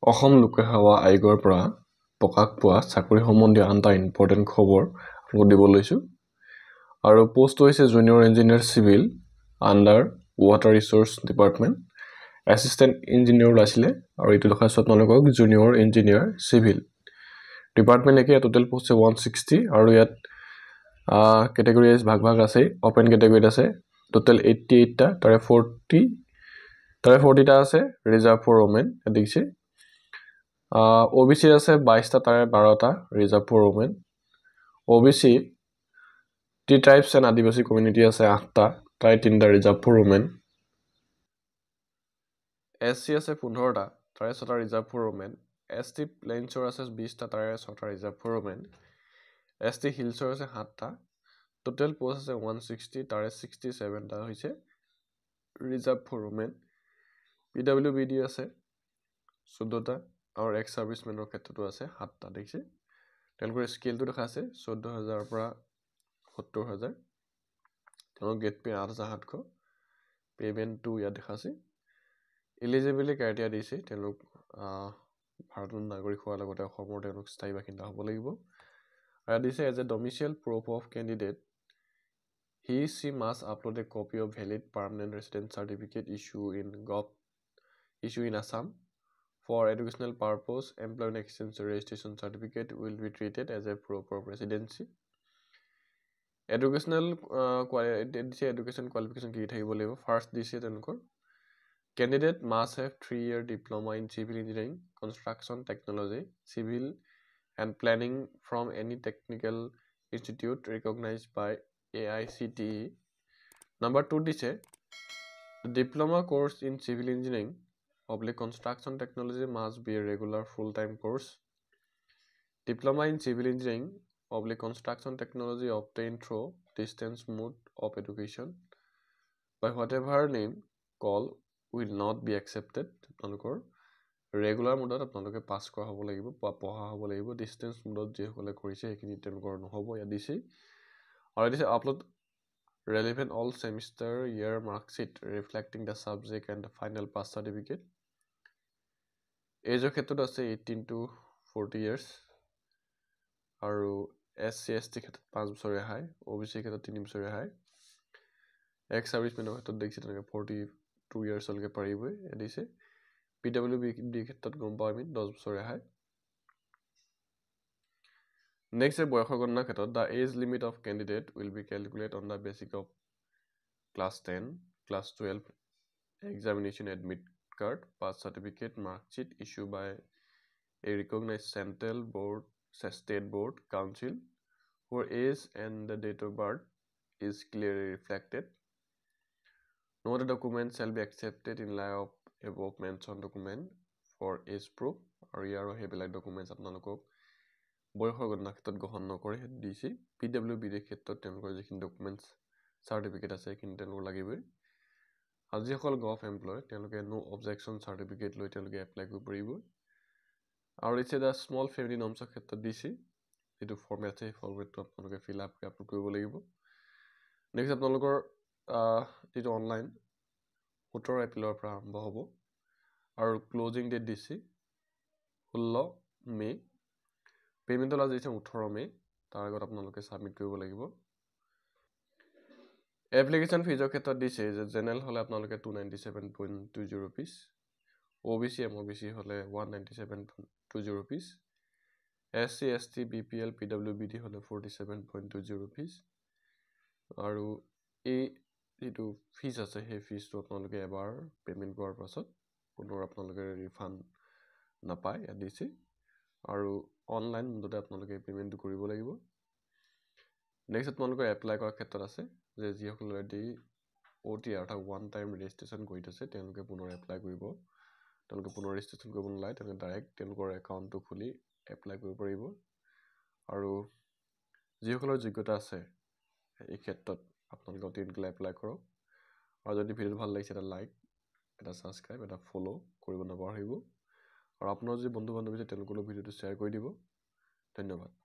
অসম লোকসেৱা আয়োগৰ পৰা প্ৰকাশ পোৱা চাকৰি সম্বন্ধীয় আন এটা ইম্পৰ্টেণ্ট খবৰ আপোনাক দিব লৈছোঁ আৰু পোষ্ট হৈছে junior engineer civil under water resource department assistant engineer ওলাইছিলে আৰু এইটো দেখাইছোঁ আপোনালোকক জুনিয়ৰ ইঞ্জিনিয়াৰ চিভিল ডিপাৰ্টমেণ্ট একে টোটেল পোষ্ট 160 আৰু ইয়াত কেটেগৰী ভাগ আছে ওপেন কেটেগৰীত আছে টোটেল 88 টা তাৰে 40 টা আছে ৰিজাৰ্ভ ফৰ ওমেন দেখিছে OBC আছে 22 টা তাৰে 12 টা ৰিজাৰ্ভ ফৰ ওমেন OBC টি ট্ৰাইবছ এণ্ড আদিবাসী কমিউনিটি আছে 8 টা তাৰে 3 টা ৰিজাৰ্ভ ফৰ ওমেন SC আছে 15 টা তাৰে 6 টা ৰিজাৰ্ভ ফৰ ওমেন ST প্লেইনছৰ আছে 20 টা তাৰে 6 টা ৰিজাৰ্ভ ফৰ ওমেন ST হিলছৰ আছে 7 টা টোটেল পোষ্ট আছে 160 তাৰে 67 টা হৈছে ৰিজাৰ্ভ ফৰ ওমেন PWBD আছে 14 টা আৰু এক্স সাৰ্ভিসমেনৰ ক্ষেত্ৰটো আছে 7 টা দেখিছে তেওঁলোকৰ স্কেলটো দেখা আছে 14000 পৰা 70000 তেওঁলোকৰ গেট পে 8700 পেমেন্ট টু ইয়াত দেখা আছে এলিজিবিলিটি ক্ৰাইটেৰিয়া দিছে তেওঁলোক ভাৰতৰ নাগৰিক হোৱাৰ লগতে অসমৰ তেওঁলোক স্থায়ী বাসিন্দা হ'ব লাগিব আৰু দিছে as a domicile proof of candidate he must upload a copy of valid permanent resident certificate issue in Assam for educational purpose. Employment exchange registration certificate will be treated as a proof of residency. Education qualification ki thakibo lagibo first dise tenukor candidate must have 3-year diploma in civil engineering construction technology civil and planning from any technical institute recognized by AICTE. Number 2 dise diploma course in civil engineering public construction technology must be a regular full-time course. Diploma in civil engineering public construction technology obtained through distance mode of education by whatever name call will not be accepted. আপোনালোকৰ regular mode আপোনালোকে pass কৰা হ'ব লাগিব পঢ়া হ'ব লাগিব distance mode যে হলে কৰিছে এইখিনি তেওঁলোকৰ নহব ইয়া দিছে আৰু দিছে upload relevant all semester year mark sheet reflecting the subject and the final pass certificate. Age of ক্ষেত্ৰত আছে 18 to 40 years আৰু SC ST ক্ষেত্ৰত 5 বছৰ ৰেহাই OBC ক্ষেত্ৰত 3 বছৰ ৰেহাই এক্স সাৰ্ভিসমেনৰ ক্ষেত্ৰত দেখিছে তেনেকৈ 42 years লৈকে পাৰিবই দিছে PWBD ক্ষেত্ৰত গম পাওঁ আমি 10 বছৰ ৰেহাই Next বয়সৰ গণনাৰ ক্ষেত্ৰত the age limit of candidate will be calculated on the basis of class 10 class 12 examination admit card pass certificate mark sheet issued by a recognized central board state board council whose age and the date of birth is clearly reflected. No other documents shall be accepted in lieu of above mentioned document for age proof আৰু ইয়াৰো হেবিলাক documents আপোনালোকক বয়সৰ গণনাৰ ক্ষেত্ৰত গ্ৰহণ নকৰে দিছে PWBD ক্ষেত্ৰত তেওঁলোকৰ যিখিনি ডকুমেন্টস সাৰ্টিফিকেট আছে কিন্তু তেওঁলোকৰ লাগিবই আৰু যিসকল গভ এমপ্লয় তেওঁলোকে নো অবজেকশন সাৰ্টিফিকেট লৈ তেওঁলোকে এপ্লাই কৰিব পাৰিব আৰু ইটস দা স্মল ফেমিলি নমছৰ ক্ষেত্ৰত দিছে যেটো ফৰ্মেট আছে ফৰ্মেটটো আপোনালোকে ফিল আপ কৰি আপলোড কৰিব লাগিব নেক্সট আপোনালোকৰ যেটো অনলাইন 17 এপ্ৰিলৰ পৰা আৰম্ভ হ'ব আৰু ক্লোজিং ডেট দিছে 16 মে পেমেন্ট লাজ দিছে 18 মে তাৰ আগত আপোনালোকে সাবমিট কৰিব লাগিব এপ্লিকেশন ফিজৰ ক্ষেত্ৰত দিছে যে জেনেৰেল হলে আপোনালোকে 297.20 rupees OBC MOBC হলে 197.20 rupees SC ST BPL PWBD হলে 47.20 rupees আৰু এই যেটো ফিজ আছে হে ফিজটো আপোনালোকে এবাৰ পেমেন্ট কৰাৰ পাছত পুনৰ আপোনালোকে ৰিফান্ড নাপায় দিছে আৰু অনলাইন মোডতে আপোনালোকে পেমেন্ট কৰিব লাগিব নেক্সট আপোনালোকে এপ্লাই কৰাৰ ক্ষেত্ৰত আছে যে যিসকল অলৰেডি OTR অৰ্থাৎ ওৱান টাইম ৰেজিষ্ট্ৰেচন কৰি থৈছে তেওঁলোকে পুনৰ এপ্লাই কৰিব তেওঁলোকে পুনৰ ৰেজিষ্ট্ৰেচন কৰিব নালাগে তেওঁলোকে ডাইৰেক্ট তেওঁলোকৰ একাউণ্টটো খুলি এপ্লাই কৰিব পাৰিব আৰু যিসকলৰ যোগ্যতা আছে এই ক্ষেত্ৰত আপোনালোকে অতি সোনকালে এপ্লাই কৰক আৰু যদি ভিডিঅ ভাল লাগিছে এটা লাইক এটা সাবস্ক্ৰাইব এটা ফলো কৰিব নাপাহৰিব আৰু আপোনাৰ যি বন্ধু বান্ধৱী আছে তেওঁলোকৰ ভিডিঅটো শ্বেয়াৰ কৰি দিব ধন্যবাদ